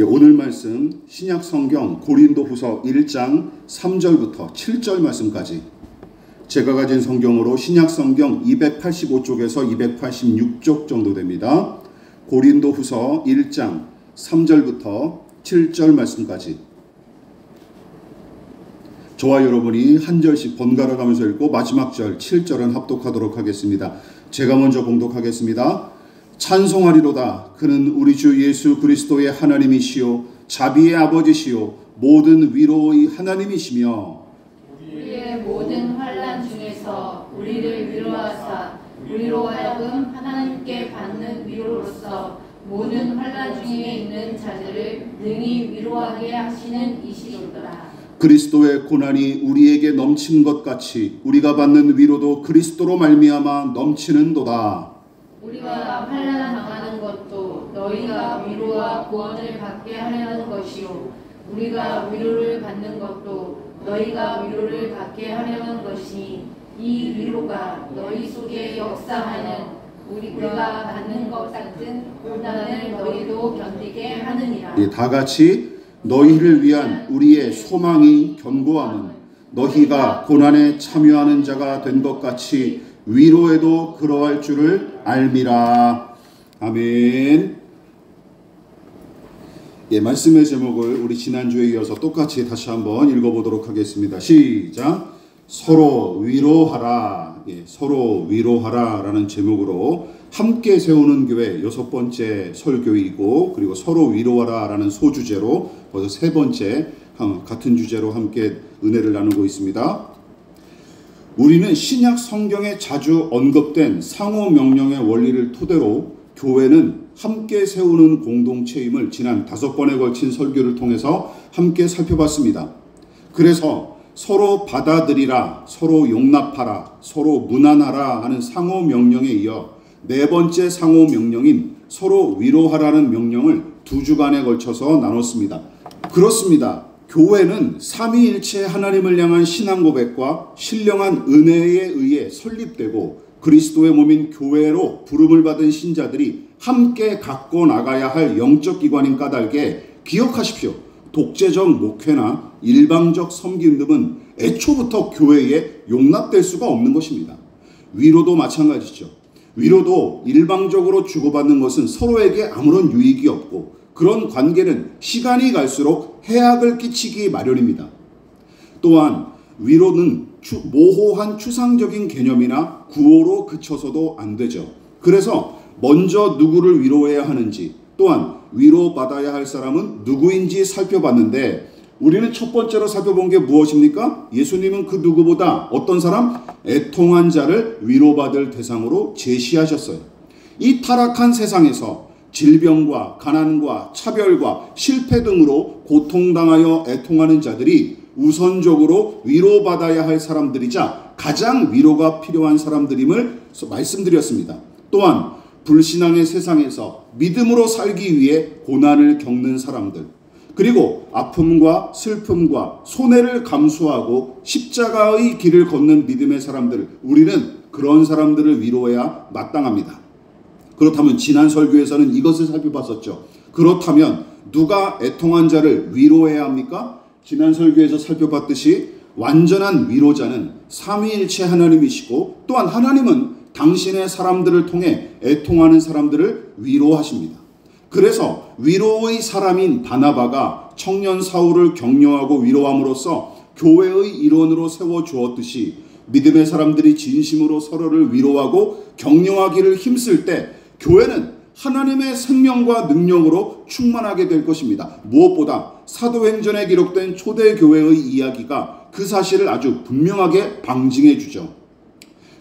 오늘 말씀 신약 성경 고린도후서 1장 3절부터 7절 말씀까지 제가 가진 성경으로 신약 성경 285쪽에서 286쪽 정도 됩니다. 고린도후서 1장 3절부터 7절 말씀까지 저와 여러분이 한 절씩 번갈아 가면서 읽고 마지막 절 7절은 합독하도록 하겠습니다. 제가 먼저 봉독하겠습니다. 찬송하리로다. 그는 우리 주 예수 그리스도의 하나님이시요 자비의 아버지시요 모든 위로의 하나님이시며 우리의 모든 환난 중에서 우리를 위로하사 우리로 하여금 하나님께 받는 위로로서 모든 환난 중에 있는 자들을 능히 위로하게 하시는 이시로다. 그리스도의 고난이 우리에게 넘친 것 같이 우리가 받는 위로도 그리스도로 말미암아 넘치는도다. 우리가 환난 당하는 것도 너희가 위로와 구원을 받게 하려는 것이요 우리가 위로를 받는 것도 너희가 위로를 받게 하려는 것이니 이 위로가 너희 속에 역사하는 우리가 받는 것 같은 고난을 너희도 견디게 하느니라. 다 같이 너희를 위한 우리의 소망이 견고함은 너희가 고난에 참여하는 자가 된 것 같이 위로에도 그러할 줄을 알미라. 아멘. 말씀의 제목을 우리 지난주에 이어서 똑같이 다시 한번 읽어보도록 하겠습니다. 시작. 서로 위로하라. 서로 위로하라 라는 제목으로 함께 세우는 교회 6번째 설교이고, 그리고 서로 위로하라 라는 소주제로 벌써 3번째 같은 주제로 함께 은혜를 나누고 있습니다. 우리는 신약 성경에 자주 언급된 상호 명령의 원리를 토대로 교회는 함께 세우는 공동체임을 지난 5번에 걸친 설교를 통해서 함께 살펴봤습니다. 그래서 서로 받아들이라, 서로 용납하라, 서로 무난하라 하는 상호 명령에 이어 4번째 상호 명령인 서로 위로하라는 명령을 2주간에 걸쳐서 나눴습니다. 그렇습니다. 교회는 삼위일체 하나님을 향한 신앙 고백과 신령한 은혜에 의해 설립되고 그리스도의 몸인 교회로 부름을 받은 신자들이 함께 갖고 나가야 할 영적 기관인 까닭에 기억하십시오. 독재적 목회나 일방적 섬김 등은 애초부터 교회에 용납될 수가 없는 것입니다. 위로도 마찬가지죠. 위로도 일방적으로 주고받는 것은 서로에게 아무런 유익이 없고 그런 관계는 시간이 갈수록 해악을 끼치기 마련입니다. 또한 위로는 모호한 추상적인 개념이나 구호로 그쳐서도 안 되죠. 그래서 먼저 누구를 위로해야 하는지, 또한 위로받아야 할 사람은 누구인지 살펴봤는데 우리는 첫 번째로 살펴본 게 무엇입니까? 예수님은 그 누구보다 어떤 사람? 애통한 자를 위로받을 대상으로 제시하셨어요. 이 타락한 세상에서 질병과 가난과 차별과 실패 등으로 고통당하여 애통하는 자들이 우선적으로 위로받아야 할 사람들이자 가장 위로가 필요한 사람들임을 말씀드렸습니다. 또한 불신앙의 세상에서 믿음으로 살기 위해 고난을 겪는 사람들, 그리고 아픔과 슬픔과 손해를 감수하고 십자가의 길을 걷는 믿음의 사람들, 우리는 그런 사람들을 위로해야 마땅합니다. 그렇다면 지난 설교에서는 이것을 살펴봤었죠. 그렇다면 누가 애통한 자를 위로해야 합니까? 지난 설교에서 살펴봤듯이 완전한 위로자는 삼위일체 하나님이시고 또한 하나님은 당신의 사람들을 통해 애통하는 사람들을 위로하십니다. 그래서 위로의 사람인 바나바가 청년 사울을 격려하고 위로함으로써 교회의 일원으로 세워주었듯이 믿음의 사람들이 진심으로 서로를 위로하고 격려하기를 힘쓸 때 교회는 하나님의 생명과 능력으로 충만하게 될 것입니다. 무엇보다 사도행전에 기록된 초대교회의 이야기가 그 사실을 아주 분명하게 방증해 주죠.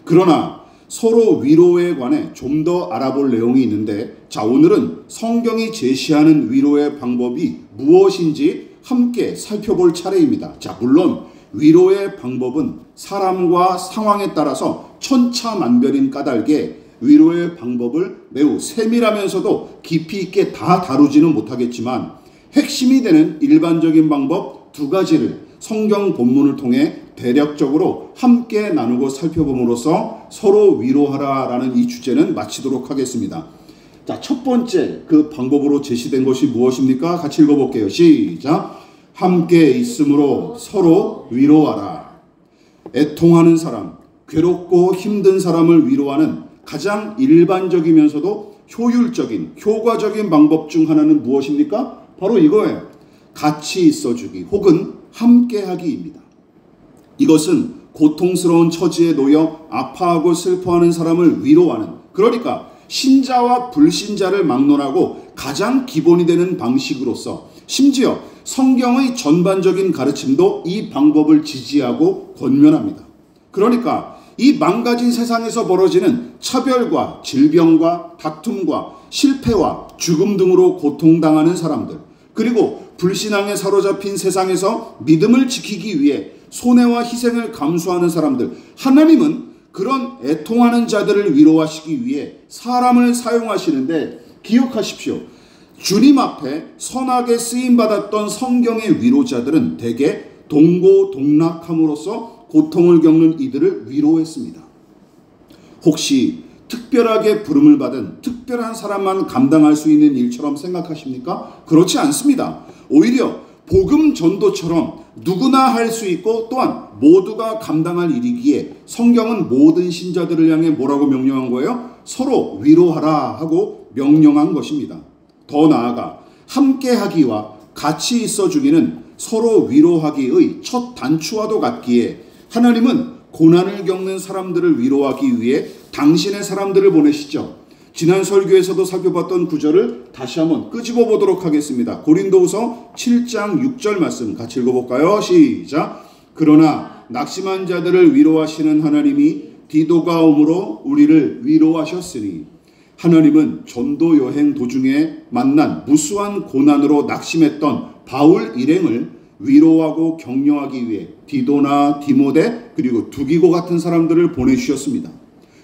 그러나 서로 위로에 관해 좀 더 알아볼 내용이 있는데, 자, 오늘은 성경이 제시하는 위로의 방법이 무엇인지 함께 살펴볼 차례입니다. 자, 물론 위로의 방법은 사람과 상황에 따라서 천차만별인 까닭에 위로의 방법을 매우 세밀하면서도 깊이 있게 다 다루지는 못하겠지만 핵심이 되는 일반적인 방법 2가지를 성경 본문을 통해 대략적으로 함께 나누고 살펴봄으로써 서로 위로하라 라는 이 주제는 마치도록 하겠습니다. 자, 첫 번째 그 방법으로 제시된 것이 무엇입니까? 같이 읽어볼게요. 시작. 함께 있음으로 서로 위로하라. 애통하는 사람, 괴롭고 힘든 사람을 위로하는 가장 일반적이면서도 효율적인, 효과적인 방법 중 하나는 무엇입니까? 바로 이거예요. 같이 있어주기 혹은 함께하기입니다. 이것은 고통스러운 처지에 놓여 아파하고 슬퍼하는 사람을 위로하는, 그러니까 신자와 불신자를 막론하고 가장 기본이 되는 방식으로서, 심지어 성경의 전반적인 가르침도 이 방법을 지지하고 권면합니다. 그러니까 이 망가진 세상에서 벌어지는 차별과 질병과 다툼과 실패와 죽음 등으로 고통당하는 사람들, 그리고 불신앙에 사로잡힌 세상에서 믿음을 지키기 위해 손해와 희생을 감수하는 사람들, 하나님은 그런 애통하는 자들을 위로하시기 위해 사람을 사용하시는데, 기억하십시오. 주님 앞에 선하게 쓰임받았던 성경의 위로자들은 대개 동고동락함으로써 고통을 겪는 이들을 위로했습니다. 혹시 특별하게 부름을 받은 특별한 사람만 감당할 수 있는 일처럼 생각하십니까? 그렇지 않습니다. 오히려 복음 전도처럼 누구나 할 수 있고 또한 모두가 감당할 일이기에 성경은 모든 신자들을 향해 뭐라고 명령한 거예요? 서로 위로하라 하고 명령한 것입니다. 더 나아가 함께하기와 같이 있어주기는 서로 위로하기의 첫 단추와도 같기에 하나님은 고난을 겪는 사람들을 위로하기 위해 당신의 사람들을 보내시죠. 지난 설교에서도 살펴봤던 구절을 다시 한번 끄집어 보도록 하겠습니다. 고린도후서 7장 6절 말씀 같이 읽어볼까요? 시작. 그러나 낙심한 자들을 위로하시는 하나님이 디도가 오므로 우리를 위로하셨으니, 하나님은 전도 여행 도중에 만난 무수한 고난으로 낙심했던 바울 일행을 위로하고 격려하기 위해 디도나 디모데 그리고 두기고 같은 사람들을 보내주셨습니다.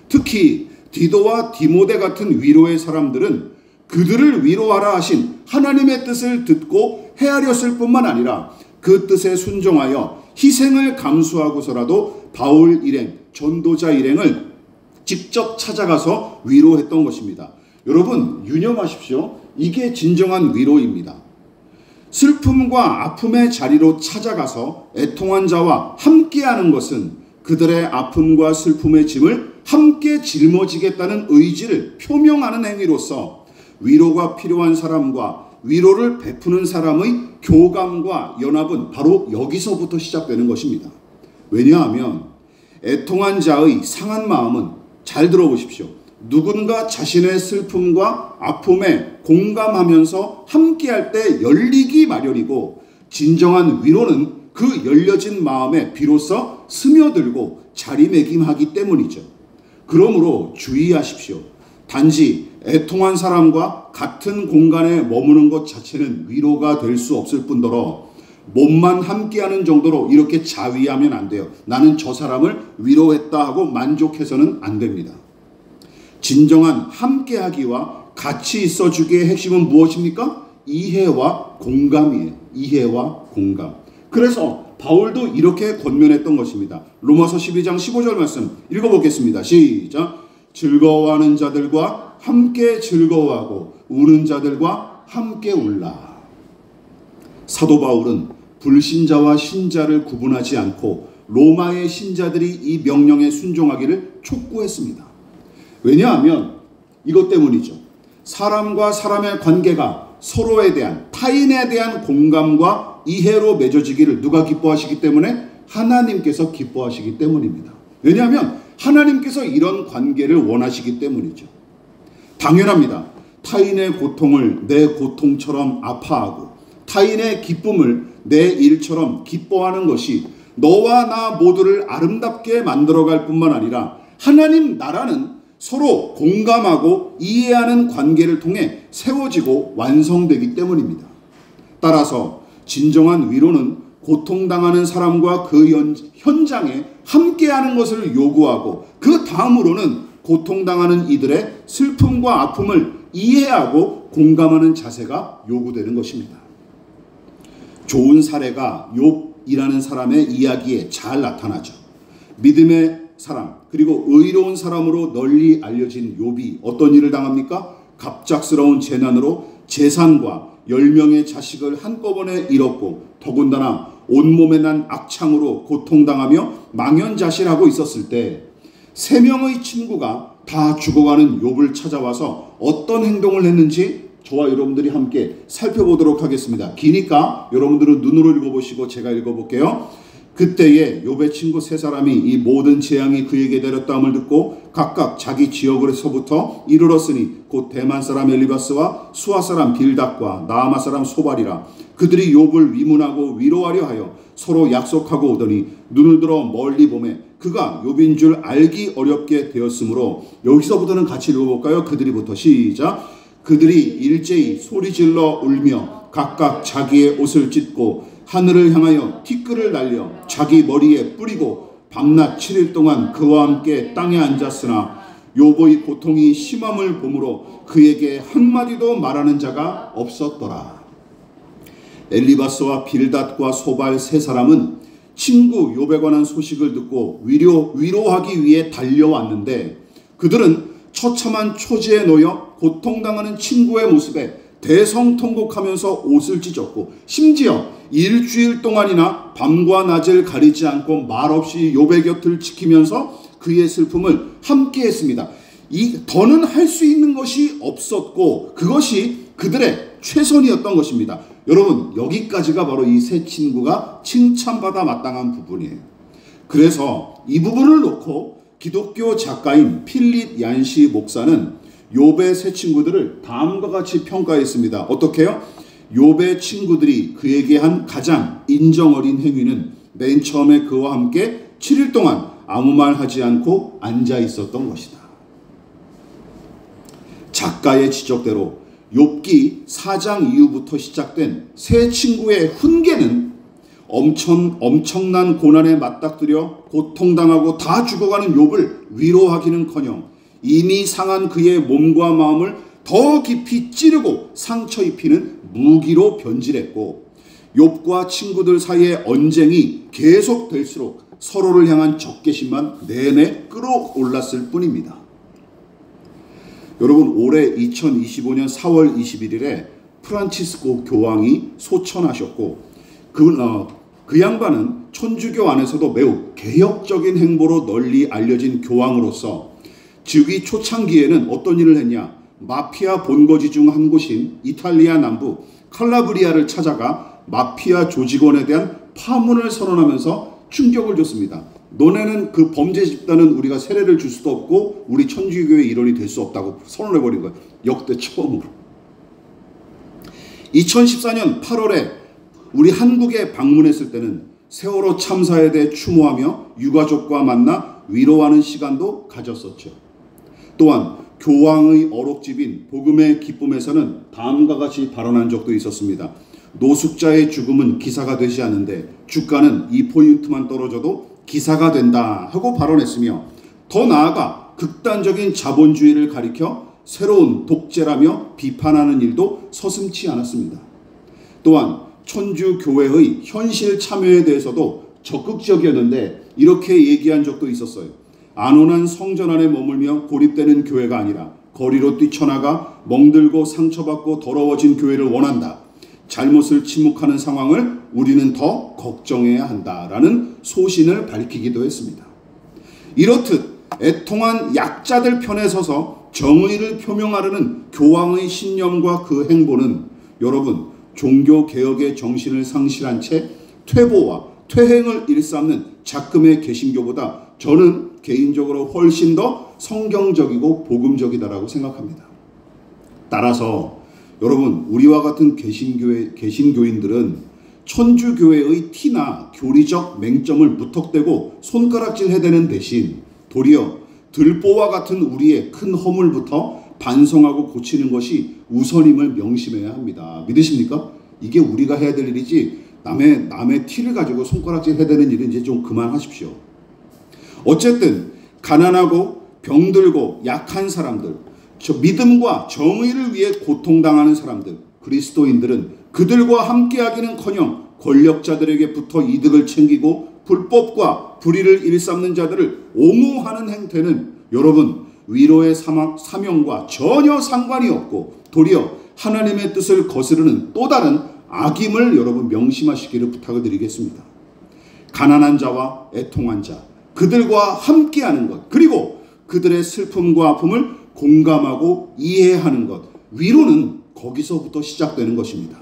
특히 디도와 디모데 같은 위로의 사람들은 그들을 위로하라 하신 하나님의 뜻을 듣고 헤아렸을 뿐만 아니라 그 뜻에 순종하여 희생을 감수하고서라도 바울 일행, 전도자 일행을 직접 찾아가서 위로했던 것입니다. 여러분 유념하십시오. 이게 진정한 위로입니다. 슬픔과 아픔의 자리로 찾아가서 애통한 자와 함께하는 것은 그들의 아픔과 슬픔의 짐을 함께 짊어지겠다는 의지를 표명하는 행위로서 위로가 필요한 사람과 위로를 베푸는 사람의 교감과 연합은 바로 여기서부터 시작되는 것입니다. 왜냐하면 애통한 자의 상한 마음은, 잘 들어보십시오, 누군가 자신의 슬픔과 아픔에 공감하면서 함께할 때 열리기 마련이고, 진정한 위로는 그 열려진 마음에 비로소 스며들고 자리매김하기 때문이죠. 그러므로 주의하십시오. 단지 애통한 사람과 같은 공간에 머무는 것 자체는 위로가 될 수 없을 뿐더러 몸만 함께하는 정도로 이렇게 자위하면 안 돼요. 나는 저 사람을 위로했다 하고 만족해서는 안 됩니다. 진정한 함께하기와 같이 있어주기의 핵심은 무엇입니까? 이해와 공감이에요. 이해와 공감. 그래서 바울도 이렇게 권면했던 것입니다. 로마서 12장 15절 말씀 읽어보겠습니다. 시작. 즐거워하는 자들과 함께 즐거워하고 우는 자들과 함께 울라. 사도 바울은 불신자와 신자를 구분하지 않고 로마의 신자들이 이 명령에 순종하기를 촉구했습니다. 왜냐하면 이것 때문이죠. 사람과 사람의 관계가 서로에 대한, 타인에 대한 공감과 이해로 맺어지기를 누가 기뻐하시기 때문에? 하나님께서 기뻐하시기 때문입니다. 왜냐하면 하나님께서 이런 관계를 원하시기 때문이죠. 당연합니다. 타인의 고통을 내 고통처럼 아파하고 타인의 기쁨을 내 일처럼 기뻐하는 것이 너와 나 모두를 아름답게 만들어갈 뿐만 아니라 하나님 나라는 서로 공감하고 이해하는 관계를 통해 세워지고 완성되기 때문입니다. 따라서 진정한 위로는 고통당하는 사람과 그 현장에 함께하는 것을 요구하고 그 다음으로는 고통당하는 이들의 슬픔과 아픔을 이해하고 공감하는 자세가 요구되는 것입니다. 좋은 사례가 욥이라는 사람의 이야기에 잘 나타나죠. 믿음의 사람 그리고 의로운 사람으로 널리 알려진 욥이 어떤 일을 당합니까? 갑작스러운 재난으로 재산과 10명의 자식을 한꺼번에 잃었고 더군다나 온몸에 난 악창으로 고통당하며 망연자실하고 있었을 때 3명의 친구가 다 죽어가는 욥을 찾아와서 어떤 행동을 했는지 저와 여러분들이 함께 살펴보도록 하겠습니다. 기니까 여러분들은 눈으로 읽어보시고 제가 읽어볼게요. 그때에 욥의 친구 3사람이 이 모든 재앙이 그에게 내렸다함을 듣고 각각 자기 지역에서부터 이르렀으니 곧 대만 사람 엘리바스와 수아 사람 빌닷과 나아마 사람 소발이라. 그들이 욥을 위문하고 위로하려 하여 서로 약속하고 오더니 눈을 들어 멀리 보매 그가 욥인 줄 알기 어렵게 되었으므로, 여기서부터는 같이 읽어볼까요? 그들이부터 시작. 그들이 일제히 소리질러 울며 각각 자기의 옷을 찢고 하늘을 향하여 티끌을 날려 자기 머리에 뿌리고 밤낮 7일 동안 그와 함께 땅에 앉았으나 욥의 고통이 심함을 보므로 그에게 한마디도 말하는 자가 없었더라. 엘리바스와 빌닷과 소발 3사람은 친구 욥에 관한 소식을 듣고 위로하기 위해 달려왔는데 그들은 처참한 초지에 놓여 고통당하는 친구의 모습에 대성통곡하면서 옷을 찢었고 심지어 일주일 동안이나 밤과 낮을 가리지 않고 말없이 욥의 곁을 지키면서 그의 슬픔을 함께 했습니다. 더는 할 수 있는 것이 없었고 그것이 그들의 최선이었던 것입니다. 여러분, 여기까지가 바로 이 3 친구가 칭찬받아 마땅한 부분이에요. 그래서 이 부분을 놓고 기독교 작가인 필립 얀시 목사는 욥의 3 친구들을 다음과 같이 평가했습니다. 어떻게 해요? 욥의 친구들이 그에게 한 가장 인정 어린 행위는 맨 처음에 그와 함께 7일 동안 아무 말 하지 않고 앉아 있었던 것이다. 작가의 지적대로 욥기 4장 이후부터 시작된 3 친구의 훈계는 엄청난 고난에 맞닥뜨려 고통당하고 다 죽어가는 욥을 위로하기는커녕 이미 상한 그의 몸과 마음을 더 깊이 찌르고 상처 입히는 무기로 변질했고 욥과 친구들 사이의 언쟁이 계속될수록 서로를 향한 적개심만 내내 끌어올랐을 뿐입니다. 여러분, 올해 2025년 4월 21일에 프란치스코 교황이 소천하셨고 그 양반은 천주교 안에서도 매우 개혁적인 행보로 널리 알려진 교황으로서 즉위 초창기에는 어떤 일을 했냐? 마피아 본거지 중 한 곳인 이탈리아 남부 칼라브리아를 찾아가 마피아 조직원에 대한 파문을 선언하면서 충격을 줬습니다. 너네는 그 범죄 집단은 우리가 세례를 줄 수도 없고 우리 천주교의 일원이 될 수 없다고 선언해버린 거예요. 역대 처음으로. 2014년 8월에 우리 한국에 방문했을 때는 세월호 참사에 대해 추모하며 유가족과 만나 위로하는 시간도 가졌었죠. 또한 교황의 어록집인 복음의 기쁨에서는 다음과 같이 발언한 적도 있었습니다. 노숙자의 죽음은 기사가 되지 않는데 주가는 이 포인트만 떨어져도 기사가 된다 하고 발언했으며, 더 나아가 극단적인 자본주의를 가리켜 새로운 독재라며 비판하는 일도 서슴지 않았습니다. 또한 천주교회의 현실 참여에 대해서도 적극적이었는데 이렇게 얘기한 적도 있었어요. 안온한 성전 안에 머물며 고립되는 교회가 아니라 거리로 뛰쳐나가 멍들고 상처받고 더러워진 교회를 원한다. 잘못을 침묵하는 상황을 우리는 더 걱정해야 한다라는 소신을 밝히기도 했습니다. 이렇듯 애통한 약자들 편에 서서 정의를 표명하려는 교황의 신념과 그 행보는 여러분, 종교개혁의 정신을 상실한 채 퇴보와 퇴행을 일삼는 작금의 개신교보다 저는 개인적으로 훨씬 더 성경적이고 복음적이다라고 생각합니다. 따라서 여러분, 우리와 같은 개신교인들은 천주교회의 티나 교리적 맹점을 무턱대고 손가락질해대는 대신 도리어 들보와 같은 우리의 큰 허물부터 반성하고 고치는 것이 우선임을 명심해야 합니다. 믿으십니까? 이게 우리가 해야 될 일이지 남의 티를 가지고 손가락질 해대는 일은 이제 좀 그만하십시오. 어쨌든 가난하고 병들고 약한 사람들, 저 믿음과 정의를 위해 고통당하는 사람들, 그리스도인들은 그들과 함께하기는커녕 권력자들에게 붙어 이득을 챙기고 불법과 불의를 일삼는 자들을 옹호하는 행태는 여러분, 위로의 사명과 전혀 상관이 없고 도리어 하나님의 뜻을 거스르는 또 다른 악임을 여러분 명심하시기를 부탁을 드리겠습니다. 가난한 자와 애통한 자, 그들과 함께하는 것, 그리고 그들의 슬픔과 아픔을 공감하고 이해하는 것, 위로는 거기서부터 시작되는 것입니다.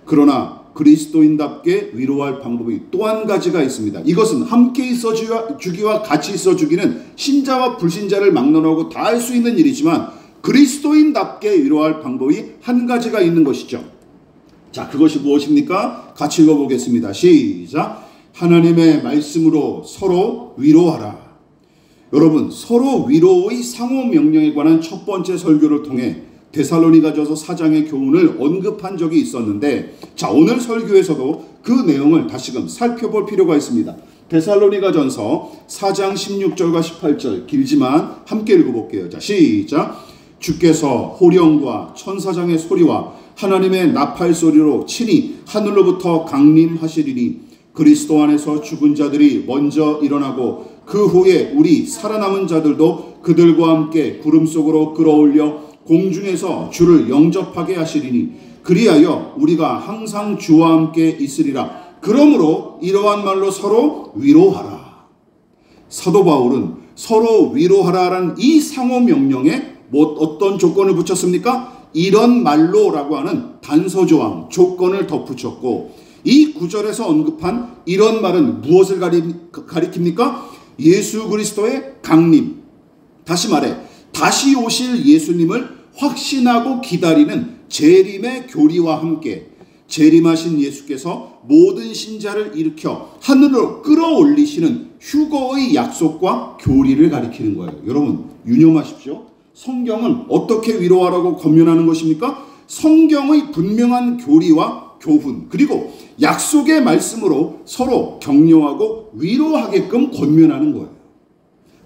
그러나 그리스도인답게 위로할 방법이 또 한 가지가 있습니다. 이것은 함께 있어 주기와 같이 있어 주기는 신자와 불신자를 막론하고 다 할 수 있는 일이지만 그리스도인답게 위로할 방법이 한 가지가 있는 것이죠. 자, 그것이 무엇입니까? 같이 읽어보겠습니다. 시작. 하나님의 말씀으로 서로 위로하라. 여러분, 서로 위로의 상호 명령에 관한 첫 번째 설교를 통해 데살로니가전서 4장의 교훈을 언급한 적이 있었는데, 자, 오늘 설교에서도 그 내용을 다시금 살펴볼 필요가 있습니다. 데살로니가전서 4장 16절과 18절 길지만 함께 읽어볼게요. 자, 시작. 주께서 호령과 천사장의 소리와 하나님의 나팔 소리로 친히 하늘로부터 강림하시리니 그리스도 안에서 죽은 자들이 먼저 일어나고 그 후에 우리 살아남은 자들도 그들과 함께 구름 속으로 끌어올려 공중에서 주를 영접하게 하시리니 그리하여 우리가 항상 주와 함께 있으리라. 그러므로 이러한 말로 서로 위로하라. 사도 바울은 서로 위로하라라는 이 상호 명령에 어떤 조건을 붙였습니까? 이런 말로라고 하는 단서조항, 조건을 덧붙였고, 이 구절에서 언급한 이런 말은 무엇을 가리킵니까? 예수 그리스도의 강림, 다시 말해 다시 오실 예수님을 확신하고 기다리는 재림의 교리와 함께 재림하신 예수께서 모든 신자를 일으켜 하늘로 끌어올리시는 휴거의 약속과 교리를 가리키는 거예요. 여러분, 유념하십시오. 성경은 어떻게 위로하라고 권면하는 것입니까? 성경의 분명한 교리와 교훈, 그리고 약속의 말씀으로 서로 격려하고 위로하게끔 권면하는 거예요.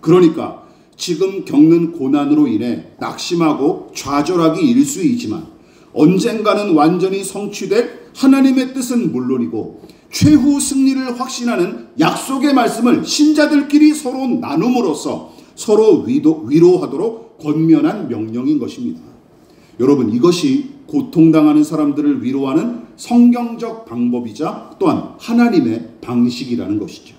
그러니까 지금 겪는 고난으로 인해 낙심하고 좌절하기 일쑤이지만 언젠가는 완전히 성취될 하나님의 뜻은 물론이고 최후 승리를 확신하는 약속의 말씀을 신자들끼리 서로 나눔으로써 서로 위로하도록 권면한 명령인 것입니다. 여러분, 이것이 고통당하는 사람들을 위로하는 성경적 방법이자 또한 하나님의 방식이라는 것이죠.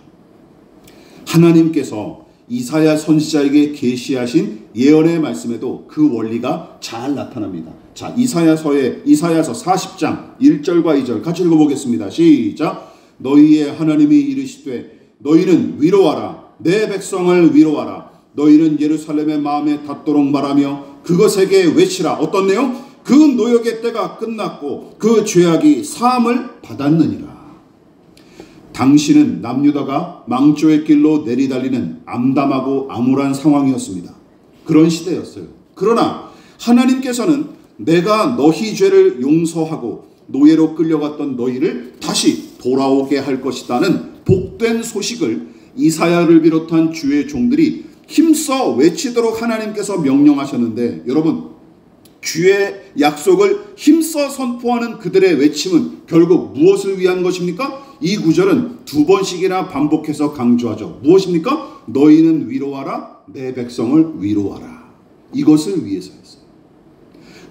하나님께서 이사야 선지자에게 계시하신 예언의 말씀에도 그 원리가 잘 나타납니다. 자, 이사야서 40장 1절과 2절 같이 읽어보겠습니다. 시작. 너희의 하나님이 이르시되 너희는 위로하라. 내 백성을 위로하라. 너희는 예루살렘의 마음에 닿도록 말하며 그것에게 외치라. 어떤 내용? 그 노역의 때가 끝났고 그 죄악이 사함을 받았느니라. 당신은 남유다가 망조의 길로 내리달리는 암담하고 암울한 상황이었습니다. 그런 시대였어요. 그러나 하나님께서는 내가 너희 죄를 용서하고 노예로 끌려갔던 너희를 다시 돌아오게 할 것이다는 복된 소식을 이사야를 비롯한 주의 종들이 힘써 외치도록 하나님께서 명령하셨는데, 여러분, 주의 약속을 힘써 선포하는 그들의 외침은 결국 무엇을 위한 것입니까? 이 구절은 두 번씩이나 반복해서 강조하죠. 무엇입니까? 너희는 위로하라. 내 백성을 위로하라. 이것을 위해서였어요.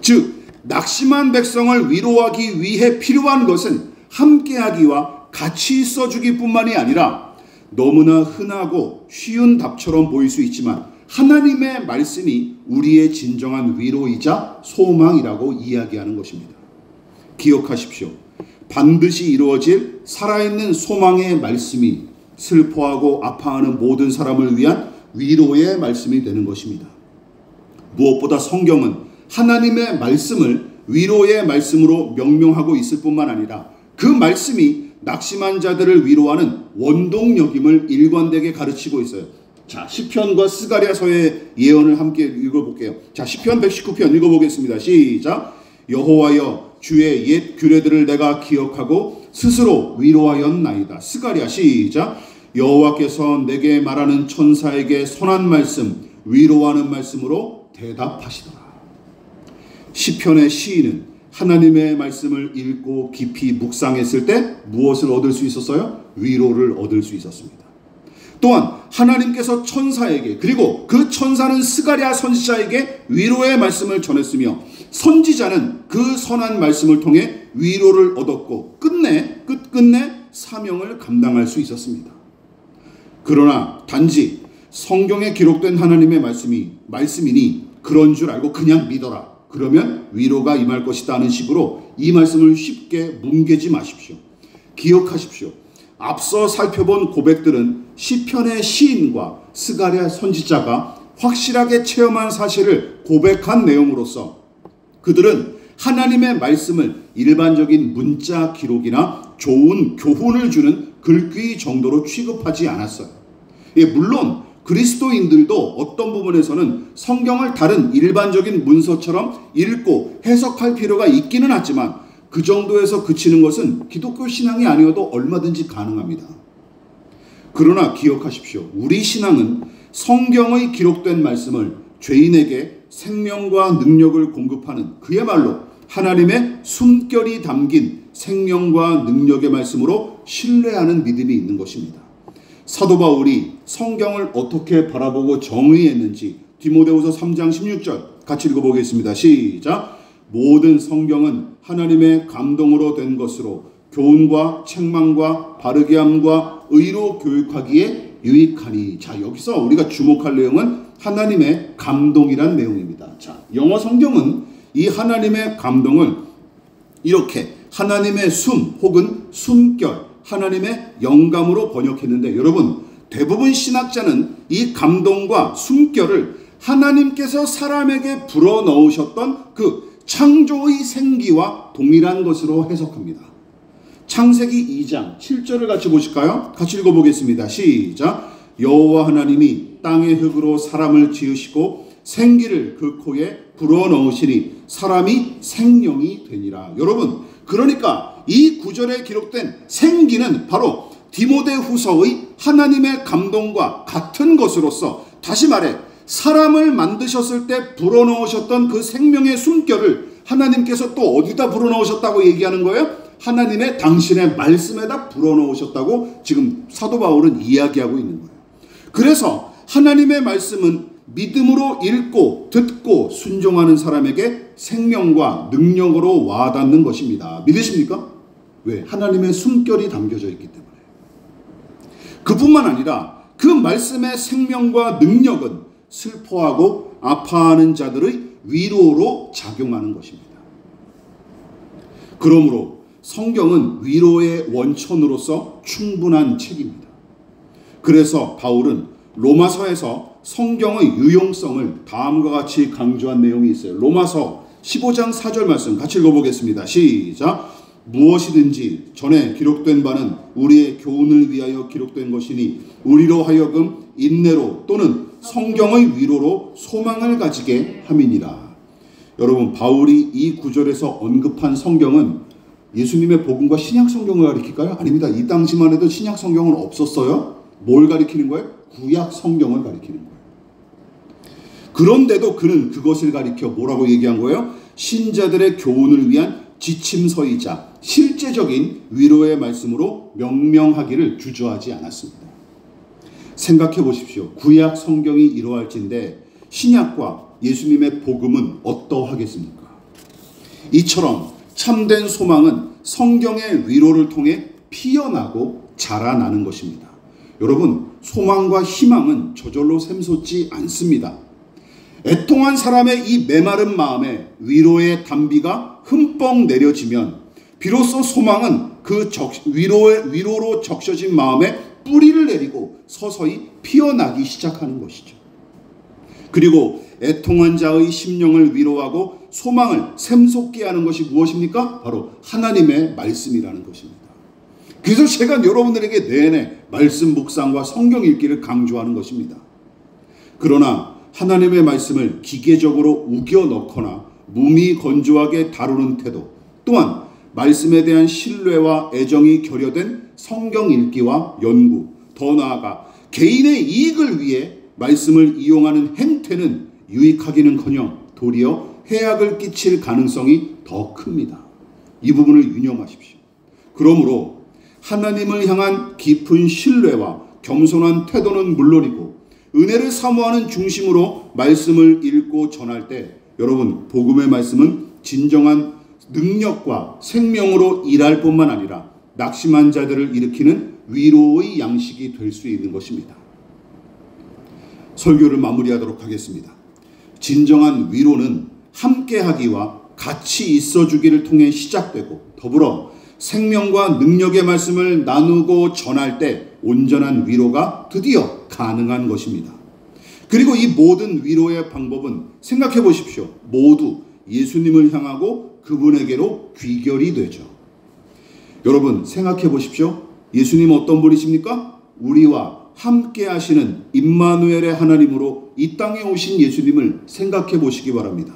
즉, 낙심한 백성을 위로하기 위해 필요한 것은 함께하기와 같이 있어주기 뿐만이 아니라 너무나 흔하고 쉬운 답처럼 보일 수 있지만 하나님의 말씀이 우리의 진정한 위로이자 소망이라고 이야기하는 것입니다. 기억하십시오. 반드시 이루어질 살아있는 소망의 말씀이 슬퍼하고 아파하는 모든 사람을 위한 위로의 말씀이 되는 것입니다. 무엇보다 성경은 하나님의 말씀을 위로의 말씀으로 명명하고 있을 뿐만 아니라 그 말씀이 낙심한 자들을 위로하는 원동력임을 일관되게 가르치고 있어요. 자, 시편과 스가랴서의 예언을 함께 읽어볼게요. 자, 시편 119편 읽어보겠습니다. 시작. 여호와여, 주의 옛 규례들을 내가 기억하고 스스로 위로하였나이다. 스가랴 시작. 여호와께서 내게 말하는 천사에게 선한 말씀, 위로하는 말씀으로 대답하시더라. 시편의 시인은 하나님의 말씀을 읽고 깊이 묵상했을 때 무엇을 얻을 수 있었어요? 위로를 얻을 수 있었습니다. 또한 하나님께서 천사에게, 그리고 그 천사는 스가랴 선지자에게 위로의 말씀을 전했으며 선지자는 그 선한 말씀을 통해 위로를 얻었고 끝끝내 사명을 감당할 수 있었습니다. 그러나 단지 성경에 기록된 하나님의 말씀이니 그런 줄 알고 그냥 믿어라, 그러면 위로가 임할 것이다 하는 식으로 이 말씀을 쉽게 뭉개지 마십시오. 기억하십시오. 앞서 살펴본 고백들은 시편의 시인과 스가랴 선지자가 확실하게 체험한 사실을 고백한 내용으로서 그들은 하나님의 말씀을 일반적인 문자 기록이나 좋은 교훈을 주는 글귀 정도로 취급하지 않았어요. 물론 그리스도인들도 어떤 부분에서는 성경을 다른 일반적인 문서처럼 읽고 해석할 필요가 있기는 하지만 그 정도에서 그치는 것은 기독교 신앙이 아니어도 얼마든지 가능합니다. 그러나 기억하십시오. 우리 신앙은 성경의 기록된 말씀을 죄인에게 생명과 능력을 공급하는 그야말로 하나님의 숨결이 담긴 생명과 능력의 말씀으로 신뢰하는 믿음이 있는 것입니다. 사도 바울이 성경을 어떻게 바라보고 정의했는지 디모데후서 3장 16절 같이 읽어보겠습니다. 시작. 모든 성경은 하나님의 감동으로 된 것으로 교훈과 책망과 바르게 함과 의로 교육하기에 유익하니. 자, 여기서 우리가 주목할 내용은 하나님의 감동이란 내용입니다. 자, 영어 성경은 이 하나님의 감동을 이렇게 하나님의 숨 혹은 숨결, 하나님의 영감으로 번역했는데, 여러분 대부분 신학자는 이 감동과 숨결을 하나님께서 사람에게 불어넣으셨던 그 창조의 생기와 동일한 것으로 해석합니다. 창세기 2장 7절을 같이 보실까요? 같이 읽어보겠습니다. 시작. 여호와 하나님이 땅의 흙으로 사람을 지으시고 생기를 그 코에 불어넣으시니 사람이 생명이 되니라. 여러분, 그러니까 이 구절에 기록된 생기는 바로 디모데후서의 하나님의 감동과 같은 것으로서, 다시 말해 사람을 만드셨을 때 불어넣으셨던 그 생명의 숨결을 하나님께서 또 어디다 불어넣으셨다고 얘기하는 거예요? 하나님의 당신의 말씀에다 불어넣으셨다고 지금 사도 바울은 이야기하고 있는 거예요. 그래서 하나님의 말씀은 믿음으로 읽고 듣고 순종하는 사람에게 생명과 능력으로 와닿는 것입니다. 믿으십니까? 왜? 하나님의 숨결이 담겨져 있기 때문에. 그뿐만 아니라 그 말씀의 생명과 능력은 슬퍼하고 아파하는 자들의 위로로 작용하는 것입니다. 그러므로 성경은 위로의 원천으로서 충분한 책입니다. 그래서 바울은 로마서에서 성경의 유용성을 다음과 같이 강조한 내용이 있어요. 로마서 15장 4절 말씀 같이 읽어보겠습니다. 시작. 무엇이든지 전에 기록된 바는 우리의 교훈을 위하여 기록된 것이니 우리로 하여금 인내로 또는 성경의 위로로 소망을 가지게 함이니라. 여러분, 바울이 이 구절에서 언급한 성경은 예수님의 복음과 신약 성경을 가리킬까요? 아닙니다. 이 당시만 해도 신약 성경은 없었어요. 뭘 가리키는 거예요? 구약 성경을 가리키는 거예요. 그런데도 그는 그것을 가리켜 뭐라고 얘기한 거예요? 신자들의 교훈을 위한 지침서이자 실제적인 위로의 말씀으로 명명하기를 주저하지 않았습니다. 생각해 보십시오. 구약 성경이 이러할진데 신약과 예수님의 복음은 어떠하겠습니까? 이처럼 참된 소망은 성경의 위로를 통해 피어나고 자라나는 것입니다. 여러분, 소망과 희망은 저절로 샘솟지 않습니다. 애통한 사람의 이 메마른 마음에 위로의 단비가 흠뻑 내려지면 비로소 소망은 그 위로로 적셔진 마음에 뿌리를 내리고 서서히 피어나기 시작하는 것이죠. 그리고 애통한 자의 심령을 위로하고 소망을 샘솟게 하는 것이 무엇입니까? 바로 하나님의 말씀이라는 것입니다. 그래서 제가 여러분들에게 내내 말씀 묵상과 성경 읽기를 강조하는 것입니다. 그러나 하나님의 말씀을 기계적으로 우겨 넣거나 무미건조하게 다루는 태도, 또한 말씀에 대한 신뢰와 애정이 결여된 성경 읽기와 연구, 더 나아가 개인의 이익을 위해 말씀을 이용하는 행태는 유익하기는커녕 도리어 해악을 끼칠 가능성이 더 큽니다. 이 부분을 유념하십시오. 그러므로 하나님을 향한 깊은 신뢰와 겸손한 태도는 물론이고 은혜를 사모하는 중심으로 말씀을 읽고 전할 때 여러분, 복음의 말씀은 진정한 능력과 생명으로 일할 뿐만 아니라 낙심한 자들을 일으키는 위로의 양식이 될 수 있는 것입니다. 설교를 마무리하도록 하겠습니다. 진정한 위로는 함께하기와 같이 있어주기를 통해 시작되고 더불어 생명과 능력의 말씀을 나누고 전할 때 온전한 위로가 드디어 가능한 것입니다. 그리고 이 모든 위로의 방법은 생각해 보십시오. 모두 예수님을 향하고 그분에게로 귀결이 되죠. 여러분 생각해 보십시오. 예수님 어떤 분이십니까? 우리와 함께 하시는 임마누엘의 하나님으로 이 땅에 오신 예수님을 생각해 보시기 바랍니다.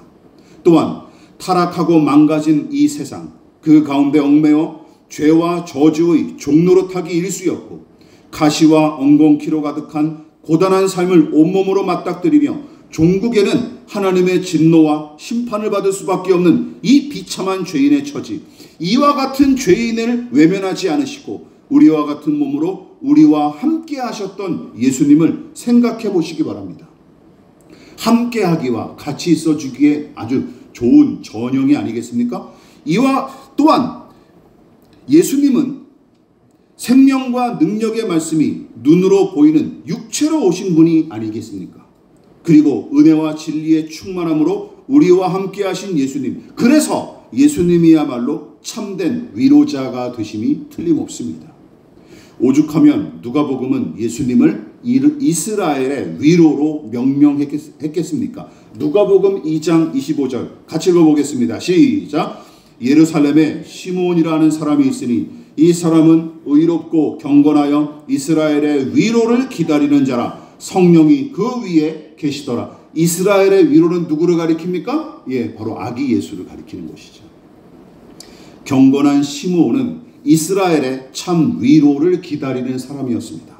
또한 타락하고 망가진 이 세상, 그 가운데 얽매여 죄와 저주의 종노릇하기 일쑤였고 가시와 엉겅퀴로 가득한 고단한 삶을 온몸으로 맞닥뜨리며 종국에는 하나님의 진노와 심판을 받을 수밖에 없는 이 비참한 죄인의 처지, 이와 같은 죄인을 외면하지 않으시고 우리와 같은 몸으로 우리와 함께 하셨던 예수님을 생각해 보시기 바랍니다. 함께 하기와 같이 있어 주기에 아주 좋은 전형이 아니겠습니까? 이와 또한 예수님은 생명과 능력의 말씀이 눈으로 보이는 육체로 오신 분이 아니겠습니까? 그리고 은혜와 진리의 충만함으로 우리와 함께 하신 예수님, 그래서 예수님이야말로 참된 위로자가 되심이 틀림없습니다. 오죽하면 누가복음은 예수님을 이스라엘의 위로로 명명했겠습니까? 누가복음 2장 25절 같이 읽어보겠습니다. 시작. 예루살렘에 시므온이라는 사람이 있으니 이 사람은 의롭고 경건하여 이스라엘의 위로를 기다리는 자라. 성령이 그 위에 계시더라. 이스라엘의 위로는 누구를 가리킵니까? 예, 바로 아기 예수를 가리키는 것이죠. 경건한 시므온은 이스라엘의 참 위로를 기다리는 사람이었습니다.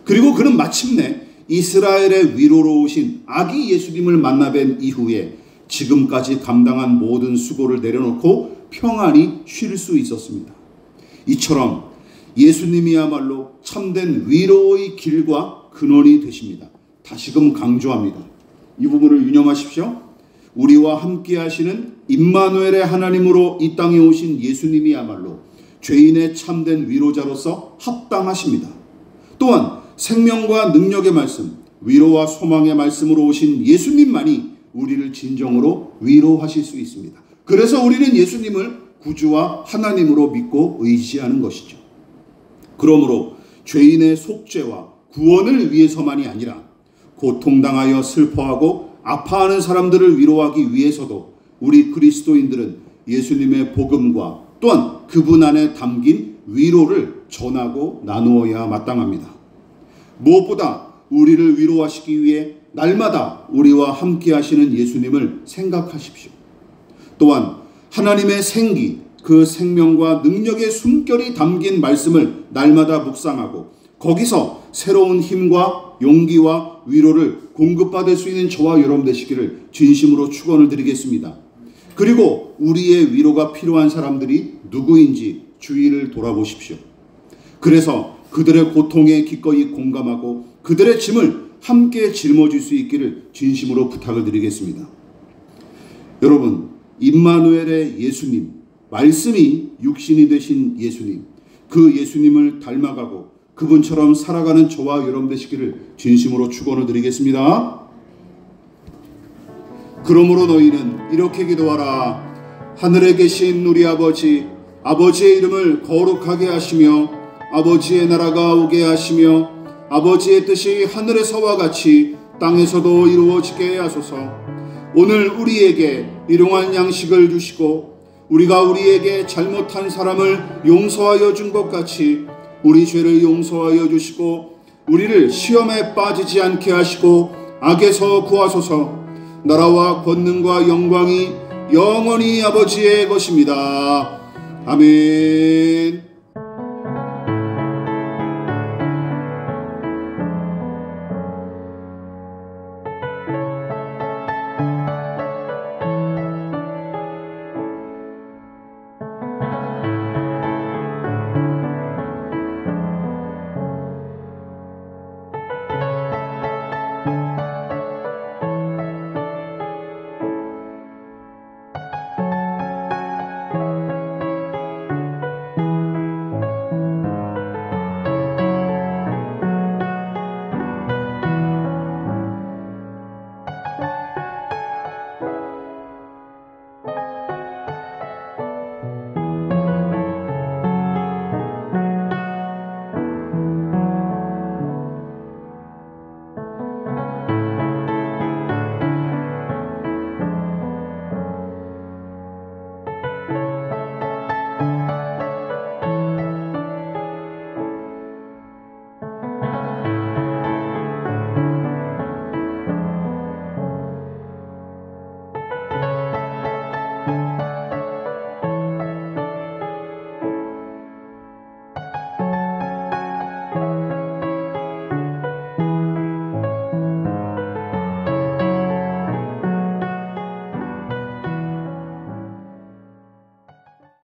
그리고 그는 마침내 이스라엘의 위로로 오신 아기 예수님을 만나뵌 이후에 지금까지 감당한 모든 수고를 내려놓고 평안히 쉴 수 있었습니다. 이처럼 예수님이야말로 참된 위로의 길과 근원이 되십니다. 다시금 강조합니다. 이 부분을 유념하십시오. 우리와 함께 하시는 임마누엘의 하나님으로 이 땅에 오신 예수님이야말로 죄인의 참된 위로자로서 합당하십니다. 또한 생명과 능력의 말씀, 위로와 소망의 말씀으로 오신 예수님만이 우리를 진정으로 위로하실 수 있습니다. 그래서 우리는 예수님을 구주와 하나님으로 믿고 의지하는 것이죠. 그러므로 죄인의 속죄와 구원을 위해서만이 아니라 고통당하여 슬퍼하고 아파하는 사람들을 위로하기 위해서도 우리 그리스도인들은 예수님의 복음과 또한 그분 안에 담긴 위로를 전하고 나누어야 마땅합니다. 무엇보다 우리를 위로하시기 위해 날마다 우리와 함께 하시는 예수님을 생각하십시오. 또한 하나님의 생기, 그 생명과 능력의 숨결이 담긴 말씀을 날마다 묵상하고 거기서 새로운 힘과 용기와 위로를 공급받을 수 있는 저와 여러분 되시기를 진심으로 축원을 드리겠습니다. 그리고 우리의 위로가 필요한 사람들이 누구인지 주위를 돌아보십시오. 그래서 그들의 고통에 기꺼이 공감하고 그들의 짐을 함께 짊어질 수 있기를 진심으로 부탁을 드리겠습니다. 여러분, 임마누엘의 예수님, 말씀이 육신이 되신 예수님, 그 예수님을 닮아가고 그분처럼 살아가는 저와 여러분 되시기를 진심으로 축원을 드리겠습니다. 그러므로 너희는 이렇게 기도하라. 하늘에 계신 우리 아버지, 아버지의 이름을 거룩하게 하시며 아버지의 나라가 오게 하시며 아버지의 뜻이 하늘에서와 같이 땅에서도 이루어지게 하소서. 오늘 우리에게 일용할 양식을 주시고 우리가 우리에게 잘못한 사람을 용서하여 준 것 같이 우리 죄를 용서하여 주시고 우리를 시험에 빠지지 않게 하시고 악에서 구하소서. 나라와 권능과 영광이 영원히 아버지의 것입니다. 아멘.